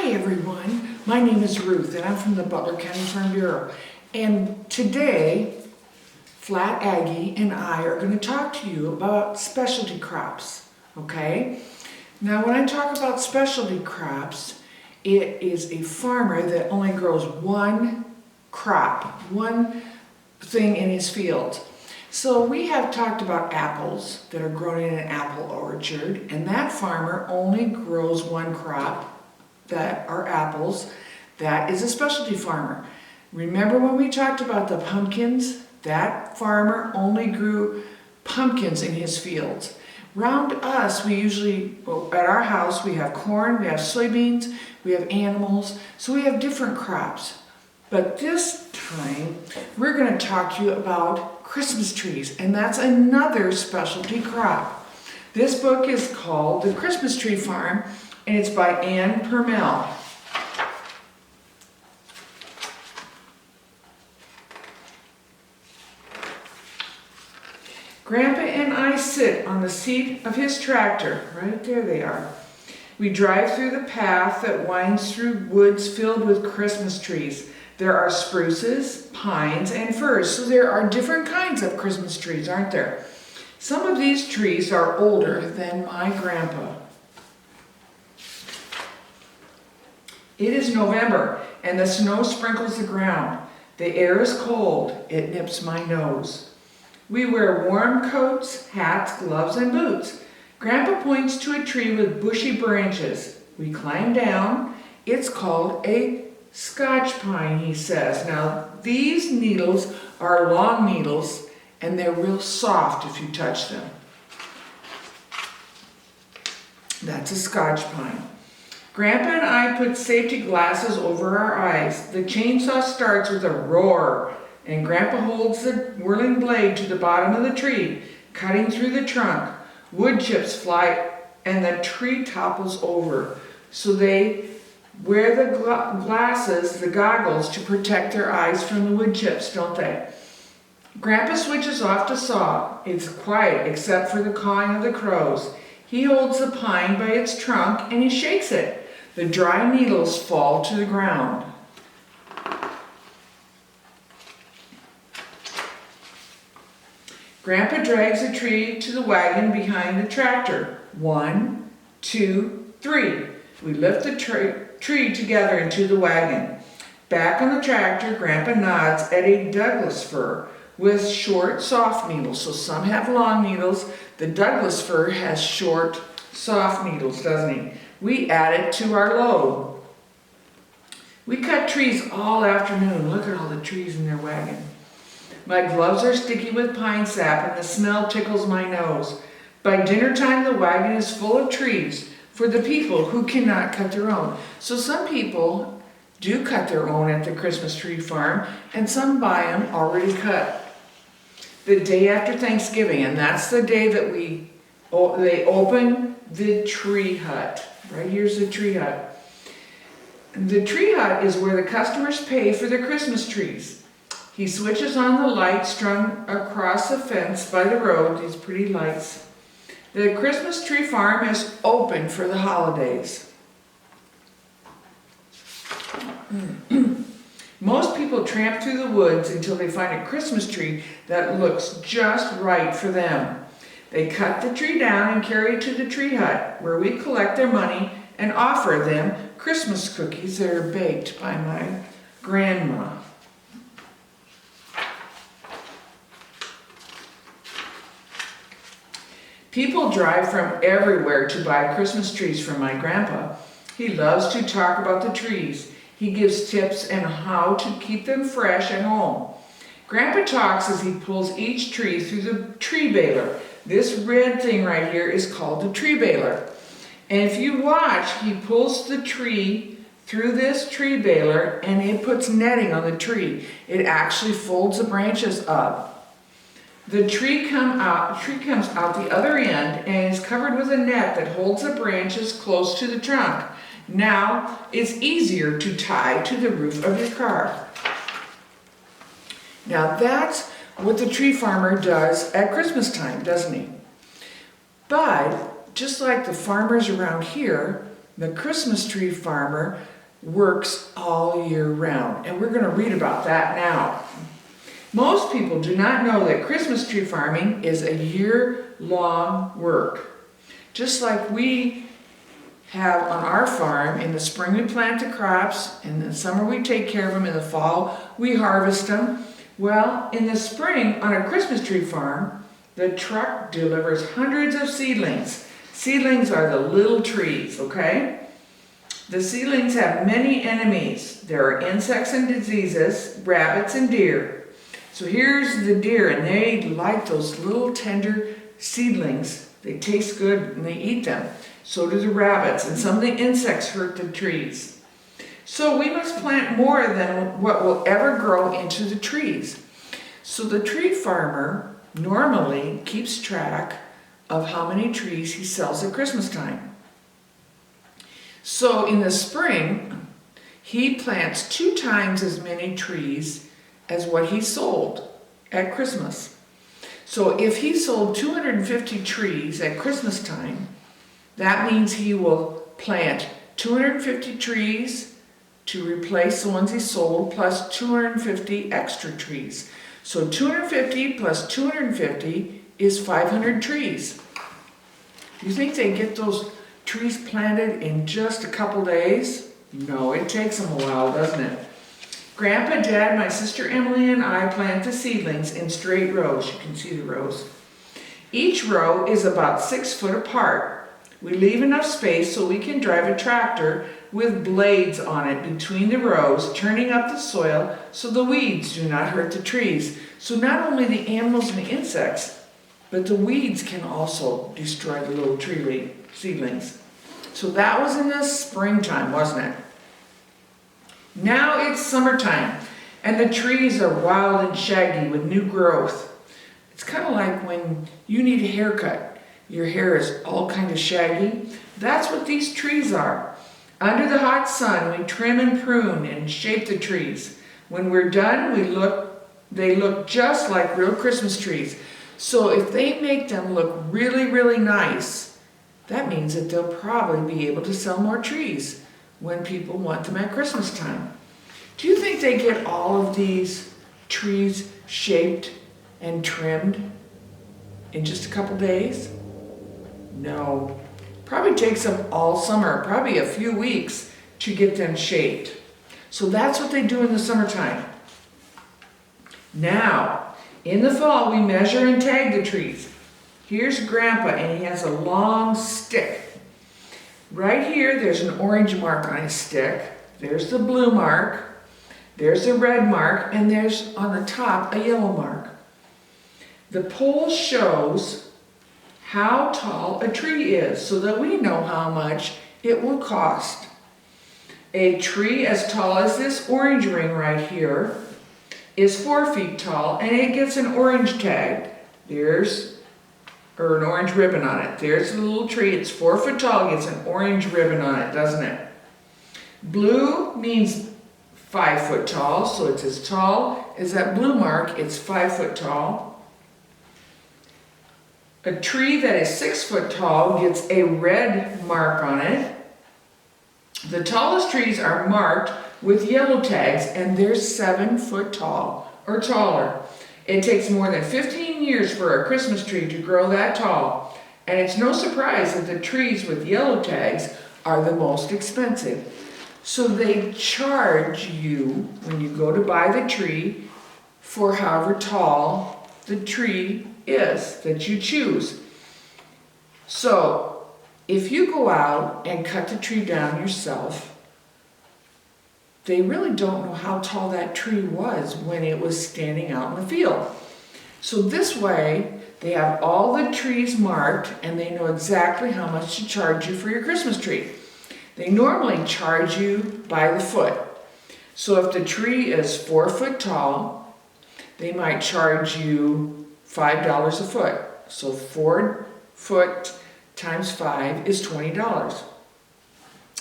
Hi everyone, my name is Ruth and I'm from the Butler County Farm Bureau. And today, Flat Aggie and I are going to talk to you about specialty crops, okay? Now when I talk about specialty crops, it is a farmer that only grows one crop, one thing in his field. So we have talked about apples that are grown in an apple orchard, and that farmer only grows one crop that are apples. That is a specialty farmer. Remember when we talked about the pumpkins? That farmer only grew pumpkins in his fields. Round us, we usually, at our house, we have corn, we have soybeans, we have animals, so we have different crops. But this time, we're going to talk to you about Christmas trees, and that's another specialty crop. This book is called The Christmas Tree Farm, and it's by Ann Permel. Grandpa and I sit on the seat of his tractor. Right there they are. We drive through the path that winds through woods filled with Christmas trees. There are spruces, pines, and firs, so there are different kinds of Christmas trees, aren't there? Some of these trees are older than my grandpa. It is November, and the snow sprinkles the ground. The air is cold. It nips my nose. We wear warm coats, hats, gloves, and boots. Grandpa points to a tree with bushy branches. We climb down. It's called a Scotch pine, he says. Now, these needles are long needles, and they're real soft if you touch them. That's a Scotch pine. Grandpa and I put safety glasses over our eyes. The chainsaw starts with a roar, and Grandpa holds the whirling blade to the bottom of the tree, cutting through the trunk. Wood chips fly, and the tree topples over. So they wear the glasses, the goggles, to protect their eyes from the wood chips, don't they? Grandpa switches off the saw. It's quiet except for the cawing of the crows. He holds the pine by its trunk and he shakes it. The dry needles fall to the ground. Grandpa drags the tree to the wagon behind the tractor. 1, 2, 3. We lift the tree together into the wagon. Back on the tractor, Grandpa nods at a Douglas fir with short, soft needles. So some have long needles. The Douglas fir has short, soft needles, doesn't he? We add it to our load. We cut trees all afternoon. Look at all the trees in their wagon. My gloves are sticky with pine sap and the smell tickles my nose. By dinner time, the wagon is full of trees for the people who cannot cut their own. So some people do cut their own at the Christmas tree farm, and some buy them already cut. The day after Thanksgiving, and that's the day that they open the tree hut. Right here's the tree hut. The tree hut is where the customers pay for their Christmas trees. He switches on the light strung across the fence by the road, these pretty lights. The Christmas tree farm is open for the holidays. Most people tramp through the woods until they find a Christmas tree that looks just right for them. They cut the tree down and carry it to the tree hut, where we collect their money and offer them Christmas cookies that are baked by my grandma. People drive from everywhere to buy Christmas trees from my grandpa. He loves to talk about the trees. He gives tips on how to keep them fresh at home. Grandpa talks as he pulls each tree through the tree baler. This red thing right here is called the tree baler. And if you watch, he pulls the tree through this tree baler and it puts netting on the tree. It actually folds the branches up. The tree comes out the other end and is covered with a net that holds the branches close to the trunk. Now it's easier to tie to the roof of your car. Now that's what the tree farmer does at Christmas time, doesn't he? But just like the farmers around here, The Christmas tree farmer works all year round, and we're going to read about that now. Most people do not know that Christmas tree farming is a year-long work. Just like we have on our farm, in the spring we plant the crops, in the summer we take care of them, in the fall we harvest them. Well, in the spring on a Christmas tree farm, the truck delivers hundreds of seedlings. Seedlings are the little trees, okay? The seedlings have many enemies. There are insects and diseases, rabbits and deer. So here's the deer, and they like those little tender seedlings. They taste good and they eat them. So do the rabbits, and some of the insects hurt the trees. So we must plant more than what will ever grow into the trees. So the tree farmer normally keeps track of how many trees he sells at Christmas time. So in the spring, he plants 2 times as many trees as what he sold at Christmas. So if he sold 250 trees at Christmas time, that means he will plant 250 trees to replace the ones he sold, plus 250 extra trees. So 250 plus 250 is 500 trees. Do you think they get those trees planted in just a couple days? No, it takes them a while, doesn't it? Grandpa, Dad, my sister Emily, and I plant the seedlings in straight rows. You can see the rows. Each row is about 6 foot apart. We leave enough space so we can drive a tractor with blades on it between the rows, turning up the soil so the weeds do not hurt the trees. So not only the animals and the insects, but the weeds can also destroy the little tree seedlings. So that was in the springtime, wasn't it? Now it's summertime, and the trees are wild and shaggy with new growth. It's kind of like when you need a haircut. Your hair is all kind of shaggy. That's what these trees are. Under the hot sun, we trim and prune and shape the trees. When we're done, they look just like real Christmas trees. So if they make them look really, really nice, that means that they'll probably be able to sell more trees when people want them at Christmas time. Do you think they get all of these trees shaped and trimmed in just a couple days? No. Probably takes them all summer, probably a few weeks to get them shaped. So that's what they do in the summertime. Now, in the fall, we measure and tag the trees. Here's Grandpa, and he has a long stick. Right here, there's an orange mark on his stick. There's the blue mark. There's a red mark, and there's on the top a yellow mark. The pole shows how tall a tree is so that we know how much it will cost. A tree as tall as this orange ring right here is 4 feet tall, and it gets an orange tag. Or an orange ribbon on it. There's the little tree. It's 4 foot tall. It gets an orange ribbon on it, doesn't it? Blue means 5 foot tall, so it's as tall as that blue mark. It's 5 foot tall. A tree that is 6 foot tall gets a red mark on it. The tallest trees are marked with yellow tags, and they're 7 foot tall or taller. It takes more than 15 years for a Christmas tree to grow that tall, and it's no surprise that the trees with yellow tags are the most expensive. So they charge you, when you go to buy the tree, for however tall the tree is that you choose. So if you go out and cut the tree down yourself, they really don't know how tall that tree was when it was standing out in the field. So this way, they have all the trees marked, and they know exactly how much to charge you for your Christmas tree. They normally charge you by the foot. So if the tree is 4 foot tall, they might charge you $5 a foot. So 4 foot times 5 is $20.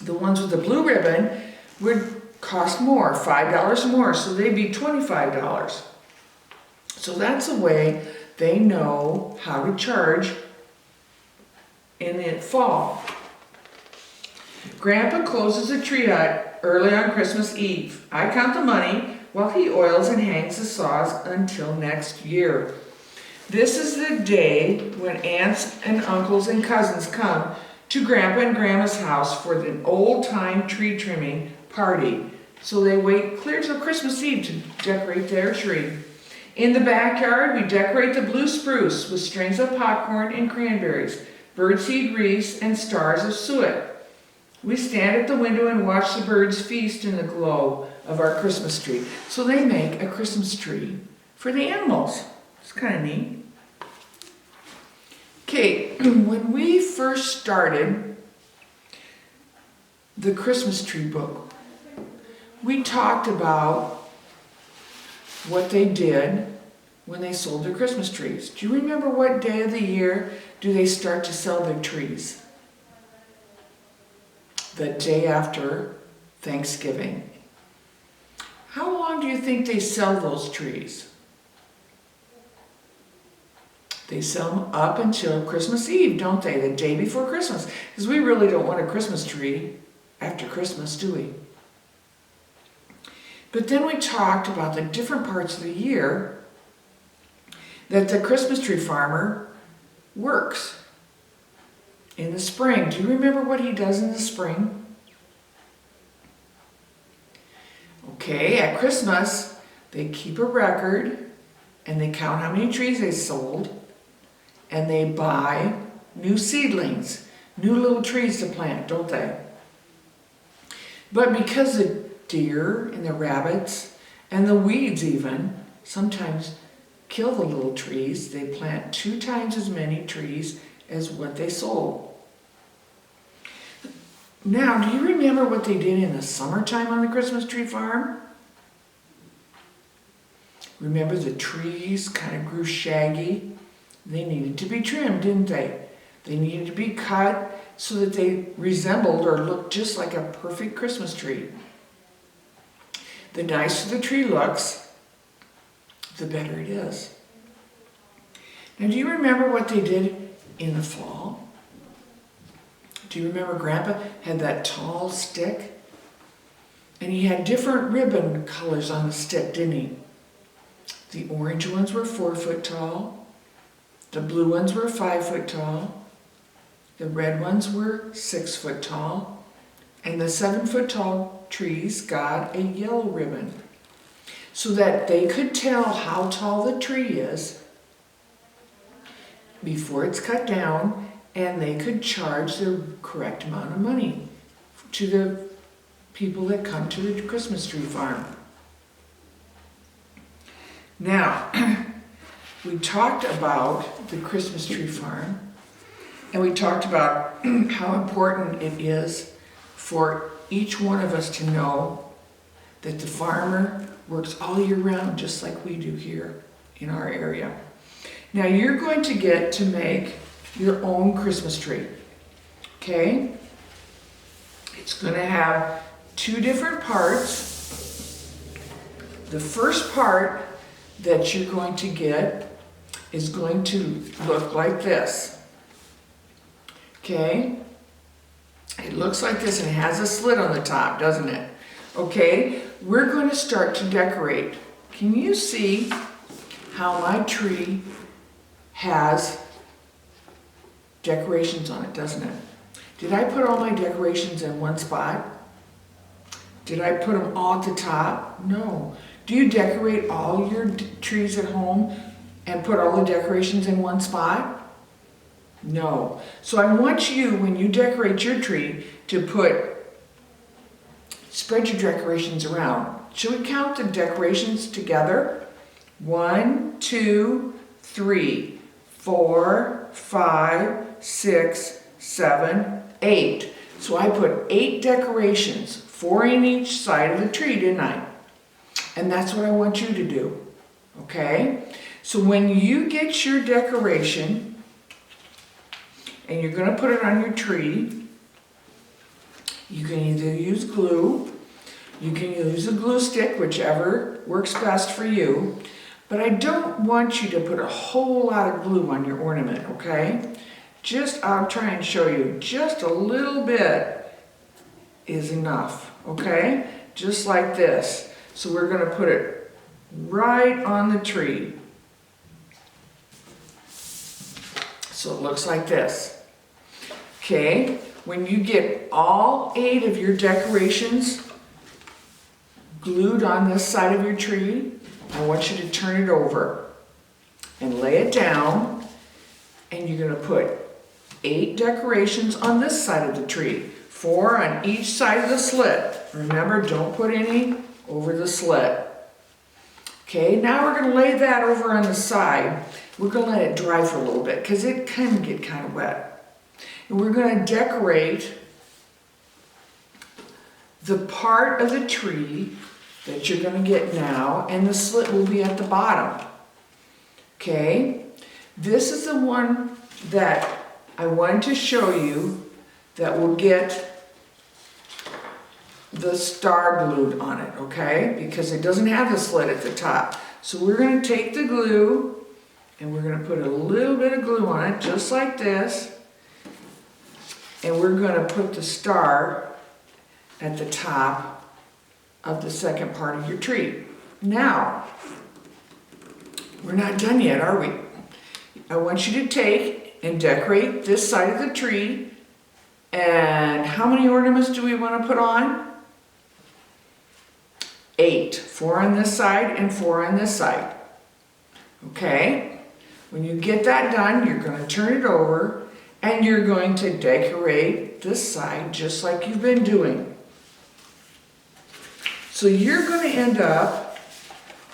The ones with the blue ribbon would cost more, $5 more, so they'd be $25. So that's a way they know how to charge in the fall. Grandpa closes the tree hut early on Christmas Eve. I count the money while he oils and hangs the saws until next year. This is the day when aunts and uncles and cousins come to Grandpa and Grandma's house for the old-time tree trimming party. So they wait clear till Christmas Eve to decorate their tree. In the backyard, we decorate the blue spruce with strings of popcorn and cranberries, birdseed wreaths, and stars of suet. We stand at the window and watch the birds feast in the glow of our Christmas tree. So they make a Christmas tree for the animals. It's kind of neat. Okay, when we first started the Christmas tree book, we talked about what they did when they sold their Christmas trees. Do you remember what day of the year do they start to sell their trees? The day after Thanksgiving. How long do you think they sell those trees? They sell them up until Christmas Eve, don't they? The day before Christmas. Because we really don't want a Christmas tree after Christmas, do we? But then we talked about the different parts of the year that the Christmas tree farmer works. In the spring. Do you remember what he does in the spring? Okay, at Christmas, they keep a record and they count how many trees they sold and they buy new seedlings, new little trees to plant, don't they? But because the deer and the rabbits and the weeds even sometimes kill the little trees, they plant 2 times as many trees as what they sold. Now, do you remember what they did in the summertime on the Christmas tree farm? Remember the trees kind of grew shaggy? They needed to be trimmed, didn't they? They needed to be cut so that they resembled or looked just like a perfect Christmas tree. The nicer the tree looks, the better it is. Now, do you remember what they did in the fall? Do you remember Grandpa had that tall stick? And he had different ribbon colors on the stick, didn't he? The orange ones were 4 foot tall. The blue ones were 5 foot tall. The red ones were 6 foot tall. And the 7 foot tall trees got a yellow ribbon so that they could tell how tall the tree is before it's cut down, and they could charge the correct amount of money to the people that come to the Christmas tree farm. Now, we talked about the Christmas tree farm, and we talked about how important it is for each one of us to know that the farmer works all year round, just like we do here in our area. Now, you're going to get to make your own Christmas tree, okay? It's going to have 2 different parts. The first part that you're going to get is going to look like this, okay? It looks like this and it has a slit on the top, doesn't it? Okay, we're going to start to decorate. Can you see how my tree has decorations on it, doesn't it? Did I put all my decorations in one spot? Did I put them all at the top? No. Do you decorate all your trees at home and put all the decorations in one spot? No. So I want you, when you decorate your tree, to spread your decorations around. Should we count the decorations together? 1, 2, 3, 4, 5, 6, 7, 8. So I put 8 decorations, 4 in each side of the tree, didn't I? And that's what I want you to do, okay? So when you get your decoration, and you're going to put it on your tree, you can either use glue, you can use a glue stick, whichever works best for you. But I don't want you to put a whole lot of glue on your ornament, okay? I'll try and show you just a little bit is enough, okay? Just like this. So we're gonna put it right on the tree. So it looks like this. Okay, when you get all 8 of your decorations glued on this side of your tree, I want you to turn it over and lay it down, and you're gonna put 8 decorations on this side of the tree, 4 on each side of the slit. Remember, don't put any over the slit. Okay, now we're gonna lay that over on the side. We're gonna let it dry for a little bit because it can get kind of wet. And we're gonna decorate the part of the tree that you're gonna get now, and the slit will be at the bottom. Okay, this is the one that I wanted to show you that will get the star glued on it, okay? Because it doesn't have the slit at the top. So we're gonna take the glue and we're gonna put a little bit of glue on it, just like this. And we're gonna put the star at the top of the second part of your tree. Now, we're not done yet, are we? I want you to take and decorate this side of the tree. And how many ornaments do we want to put on? 8. 4 on this side and 4 on this side. Okay? When you get that done, you're going to turn it over and you're going to decorate this side just like you've been doing. So you're going to end up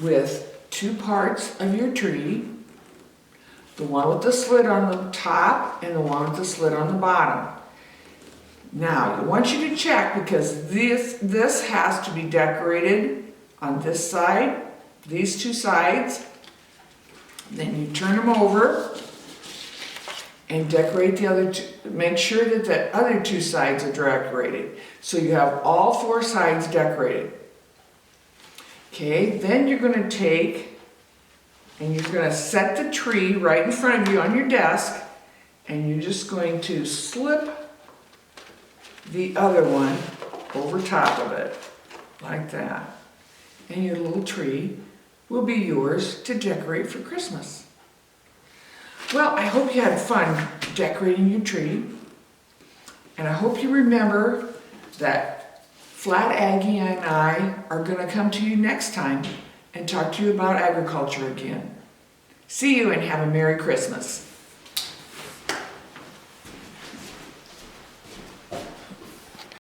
with 2 parts of your tree, the one with the slit on the top and the one with the slit on the bottom. Now, I want you to check because this has to be decorated on this side, these 2 sides. Then you turn them over and decorate the other 2. Make sure that the other 2 sides are decorated. So you have all 4 sides decorated. Okay, then you're going to take and you're going to set the tree right in front of you on your desk, and you're just going to slip the other one over top of it, like that. And your little tree will be yours to decorate for Christmas. Well, I hope you had fun decorating your tree, and I hope you remember that Flat Aggie and I are going to come to you next time and talk to you about agriculture again. See you and have a Merry Christmas.